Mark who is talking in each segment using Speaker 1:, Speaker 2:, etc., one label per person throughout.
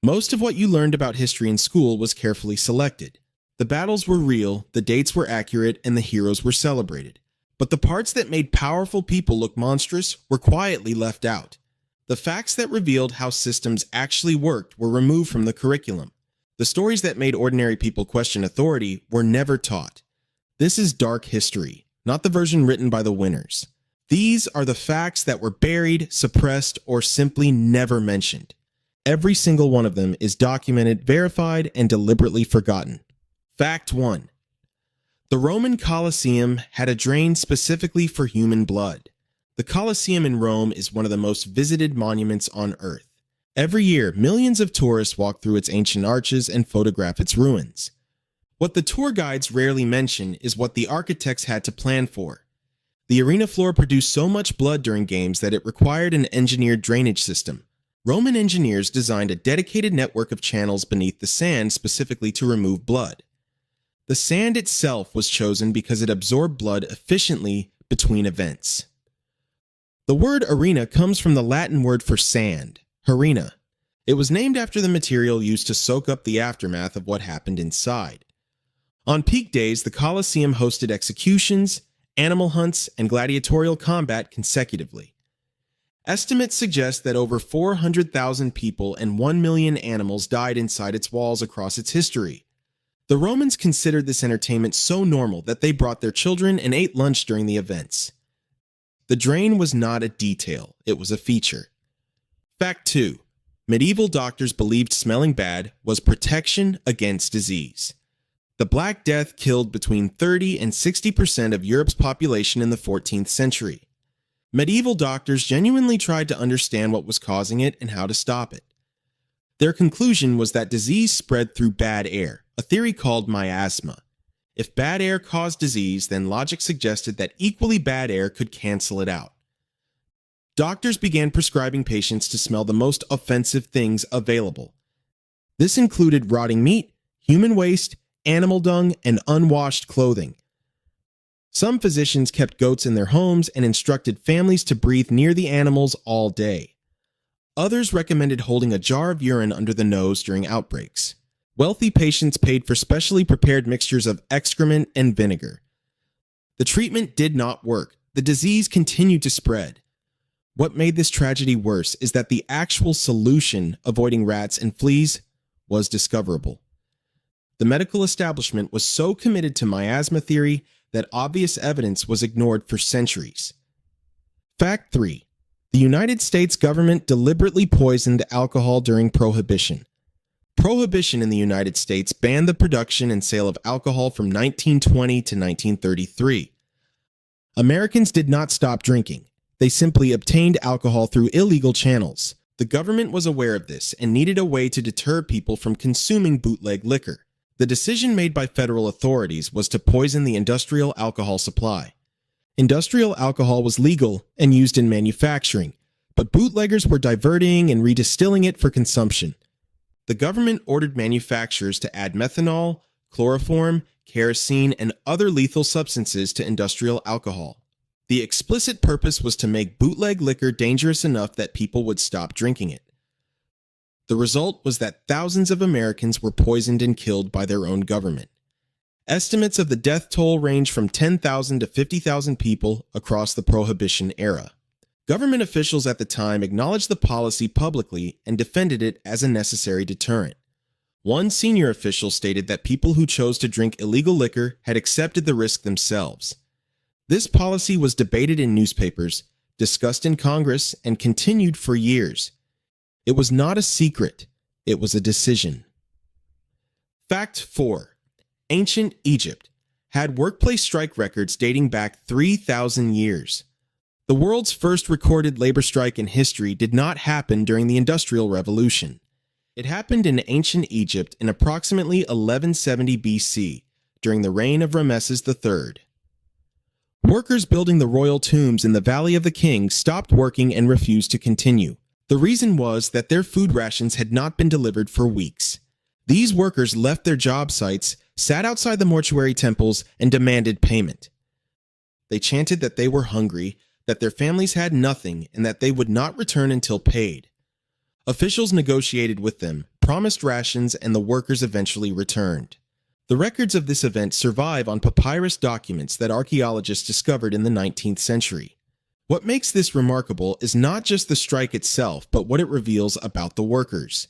Speaker 1: Most of what you learned about history in school was carefully selected. The battles were real, the dates were accurate, and the heroes were celebrated. But the parts that made powerful people look monstrous were quietly left out. The facts that revealed how systems actually worked were removed from the curriculum. The stories that made ordinary people question authority were never taught. This is dark history, not the version written by the winners. These are the facts that were buried, suppressed, or simply never mentioned. Every single one of them is documented, verified, and deliberately forgotten. Fact 1. The Roman Colosseum had a drain specifically for human blood. The Colosseum in Rome is one of the most visited monuments on Earth. Every year, millions of tourists walk through its ancient arches and photograph its ruins. What the tour guides rarely mention is what the architects had to plan for. The arena floor produced so much blood during games that it required an engineered drainage system. Roman engineers designed a dedicated network of channels beneath the sand specifically to remove blood. The sand itself was chosen because it absorbed blood efficiently between events. The word arena comes from the Latin word for sand, harina. It was named after the material used to soak up the aftermath of what happened inside. On peak days, the Colosseum hosted executions, animal hunts, and gladiatorial combat consecutively. Estimates suggest that over 400,000 people and 1 million animals died inside its walls across its history. The Romans considered this entertainment so normal that they brought their children and ate lunch during the events. The drain was not a detail, it was a feature. Fact 2. Medieval doctors believed smelling bad was protection against disease. The Black Death killed between 30 and 60% of Europe's population in the 14th century. Medieval doctors genuinely tried to understand what was causing it and how to stop it. Their conclusion was that disease spread through bad air, a theory called miasma. If bad air caused disease, then logic suggested that equally bad air could cancel it out. Doctors began prescribing patients to smell the most offensive things available. This included rotting meat, human waste, animal dung, and unwashed clothing. Some physicians kept goats in their homes and instructed families to breathe near the animals all day. Others recommended holding a jar of urine under the nose during outbreaks. Wealthy patients paid for specially prepared mixtures of excrement and vinegar. The treatment did not work. The disease continued to spread. What made this tragedy worse is that the actual solution, avoiding rats and fleas, was discoverable. The medical establishment was so committed to miasma theory that obvious evidence was ignored for centuries. Fact 3. The United States government deliberately poisoned alcohol during Prohibition. Prohibition in the United States banned the production and sale of alcohol from 1920 to 1933. Americans did not stop drinking. They simply obtained alcohol through illegal channels. The government was aware of this and needed a way to deter people from consuming bootleg liquor. The decision made by federal authorities was to poison the industrial alcohol supply. Industrial alcohol was legal and used in manufacturing, but bootleggers were diverting and redistilling it for consumption. The government ordered manufacturers to add methanol, chloroform, kerosene, and other lethal substances to industrial alcohol. The explicit purpose was to make bootleg liquor dangerous enough that people would stop drinking it. The result was that thousands of Americans were poisoned and killed by their own government. Estimates of the death toll range from 10,000 to 50,000 people across the Prohibition era. Government officials at the time acknowledged the policy publicly and defended it as a necessary deterrent. One senior official stated that people who chose to drink illegal liquor had accepted the risk themselves. This policy was debated in newspapers, discussed in Congress, and continued for years. It was not a secret, it was a decision. Fact 4. Ancient Egypt had workplace strike records dating back 3,000 years. The world's first recorded labor strike in history did not happen during the Industrial Revolution. It happened in ancient Egypt in approximately 1170 BC, during the reign of Ramesses III. Workers building the royal tombs in the Valley of the Kings stopped working and refused to continue. The reason was that their food rations had not been delivered for weeks. These workers left their job sites, sat outside the mortuary temples, and demanded payment. They chanted that they were hungry, that their families had nothing, and that they would not return until paid. Officials negotiated with them, promised rations, and the workers eventually returned. The records of this event survive on papyrus documents that archaeologists discovered in the 19th century. What makes this remarkable is not just the strike itself, but what it reveals about the workers.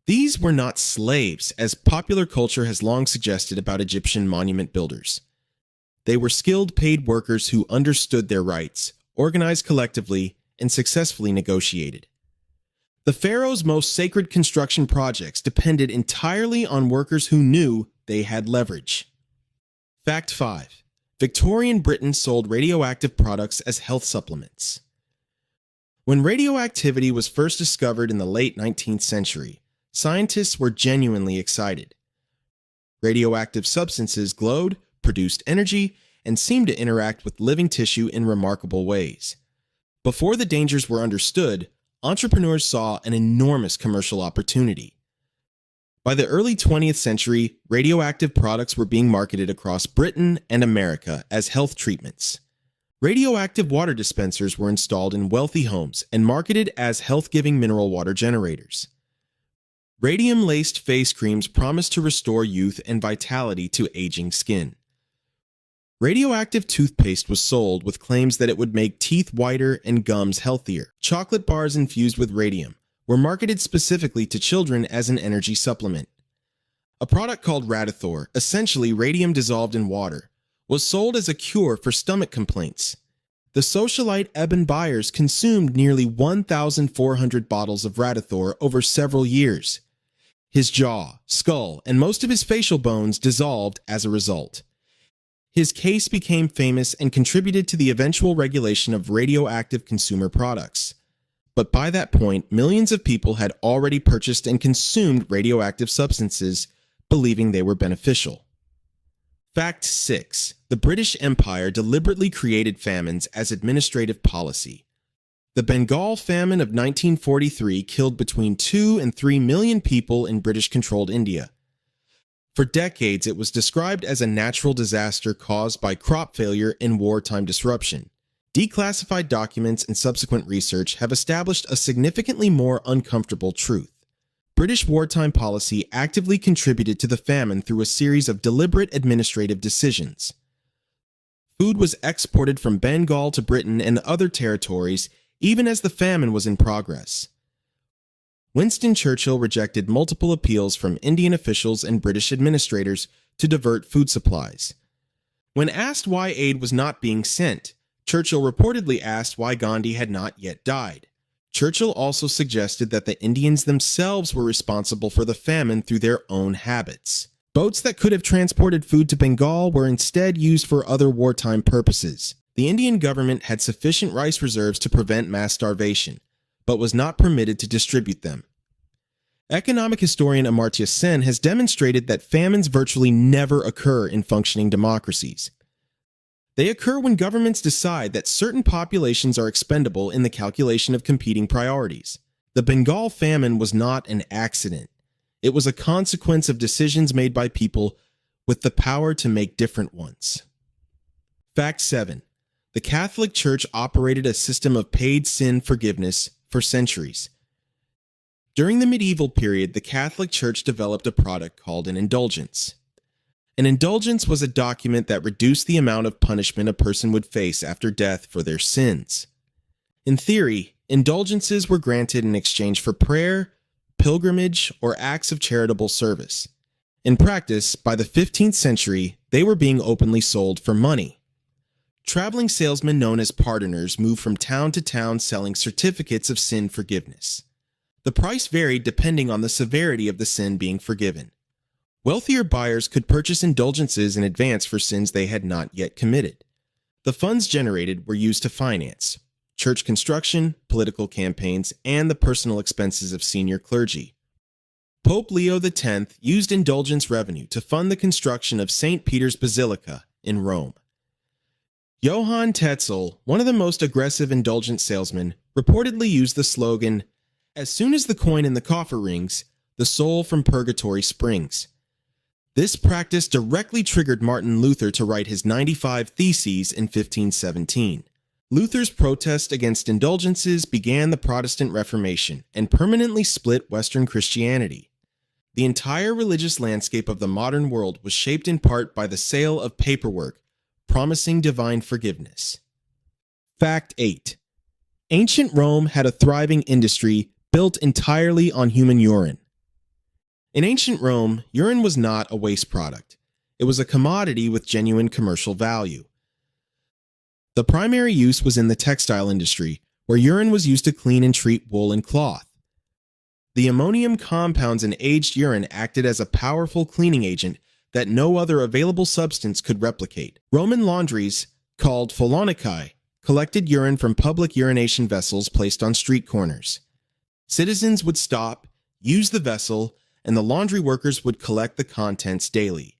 Speaker 1: These were not slaves, as popular culture has long suggested about Egyptian monument builders. They were skilled paid workers who understood their rights, organized collectively, and successfully negotiated. The pharaoh's most sacred construction projects depended entirely on workers who knew they had leverage. Fact 5. Victorian Britain sold radioactive products as health supplements. When radioactivity was first discovered in the late 19th century, scientists were genuinely excited. Radioactive substances glowed, produced energy, and seemed to interact with living tissue in remarkable ways. Before the dangers were understood, entrepreneurs saw an enormous commercial opportunity. By the early 20th century, radioactive products were being marketed across Britain and America as health treatments. Radioactive water dispensers were installed in wealthy homes and marketed as health-giving mineral water generators. Radium-laced face creams promised to restore youth and vitality to aging skin. Radioactive toothpaste was sold with claims that it would make teeth whiter and gums healthier. Chocolate bars infused with radium were marketed specifically to children as an energy supplement. A product called Radithor, essentially radium dissolved in water, was sold as a cure for stomach complaints. The socialite Eben Byers consumed nearly 1,400 bottles of Radithor over several years. His jaw, skull, and most of his facial bones dissolved as a result. His case became famous and contributed to the eventual regulation of radioactive consumer products. But by that point, millions of people had already purchased and consumed radioactive substances, believing they were beneficial. Fact 6. The British Empire deliberately created famines as administrative policy. The Bengal famine of 1943 killed between 2 and 3 million people in British-controlled India. For decades, it was described as a natural disaster caused by crop failure and wartime disruption. Declassified documents and subsequent research have established a significantly more uncomfortable truth. British wartime policy actively contributed to the famine through a series of deliberate administrative decisions. Food was exported from Bengal to Britain and other territories, even as the famine was in progress. Winston Churchill rejected multiple appeals from Indian officials and British administrators to divert food supplies. When asked why aid was not being sent, Churchill reportedly asked why Gandhi had not yet died. Churchill also suggested that the Indians themselves were responsible for the famine through their own habits. Boats that could have transported food to Bengal were instead used for other wartime purposes. The Indian government had sufficient rice reserves to prevent mass starvation, but was not permitted to distribute them. Economic historian Amartya Sen has demonstrated that famines virtually never occur in functioning democracies. They occur when governments decide that certain populations are expendable in the calculation of competing priorities. The Bengal famine was not an accident. It was a consequence of decisions made by people with the power to make different ones. Fact 7. The Catholic Church operated a system of paid sin forgiveness for centuries. During the medieval period, the Catholic Church developed a product called an indulgence. An indulgence was a document that reduced the amount of punishment a person would face after death for their sins. In theory, indulgences were granted in exchange for prayer, pilgrimage, or acts of charitable service. In practice, by the 15th century, they were being openly sold for money. Traveling salesmen known as pardoners moved from town to town selling certificates of sin forgiveness. The price varied depending on the severity of the sin being forgiven. Wealthier buyers could purchase indulgences in advance for sins they had not yet committed. The funds generated were used to finance church construction, political campaigns, and the personal expenses of senior clergy. Pope Leo X used indulgence revenue to fund the construction of St. Peter's Basilica in Rome. Johann Tetzel, one of the most aggressive indulgence salesmen, reportedly used the slogan, "As soon as the coin in the coffer rings, the soul from purgatory springs." This practice directly triggered Martin Luther to write his 95 Theses in 1517. Luther's protest against indulgences began the Protestant Reformation and permanently split Western Christianity. The entire religious landscape of the modern world was shaped in part by the sale of paperwork, promising divine forgiveness. Fact 8. Ancient Rome had a thriving industry built entirely on human urine. In ancient Rome, urine was not a waste product. It was a commodity with genuine commercial value. The primary use was in the textile industry, where urine was used to clean and treat wool and cloth. The ammonium compounds in aged urine acted as a powerful cleaning agent that no other available substance could replicate. Roman laundries, called pholonici, collected urine from public urination vessels placed on street corners. Citizens would stop, use the vessel, and the laundry workers would collect the contents daily.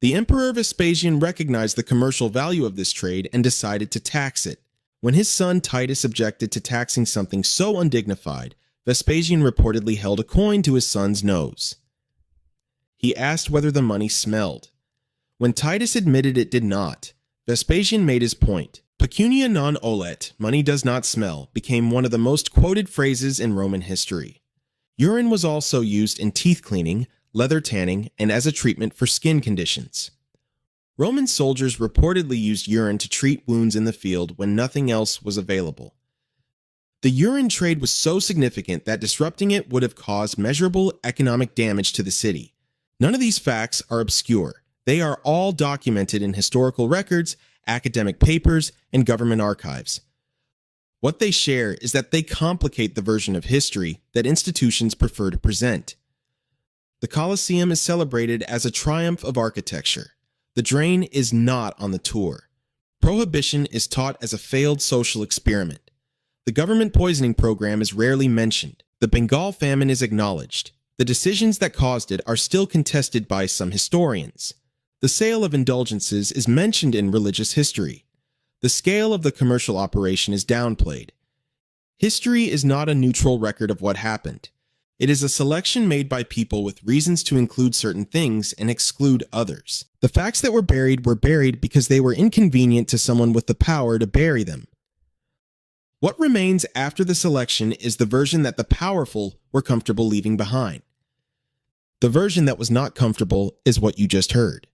Speaker 1: The Emperor Vespasian recognized the commercial value of this trade and decided to tax it. When his son Titus objected to taxing something so undignified, Vespasian reportedly held a coin to his son's nose. He asked whether the money smelled. When Titus admitted it did not, Vespasian made his point. Pecunia non olet, money does not smell, became one of the most quoted phrases in Roman history. Urine was also used in teeth cleaning, leather tanning, and as a treatment for skin conditions. Roman soldiers reportedly used urine to treat wounds in the field when nothing else was available. The urine trade was so significant that disrupting it would have caused measurable economic damage to the city. None of these facts are obscure. They are all documented in historical records, academic papers, and government archives. What they share is that they complicate the version of history that institutions prefer to present. The Colosseum is celebrated as a triumph of architecture. The drain is not on the tour. Prohibition is taught as a failed social experiment. The government poisoning program is rarely mentioned. The Bengal famine is acknowledged. The decisions that caused it are still contested by some historians. The sale of indulgences is mentioned in religious history. The scale of the commercial operation is downplayed. History is not a neutral record of what happened. It is a selection made by people with reasons to include certain things and exclude others. The facts that were buried because they were inconvenient to someone with the power to bury them. What remains after the selection is the version that the powerful were comfortable leaving behind. The version that was not comfortable is what you just heard.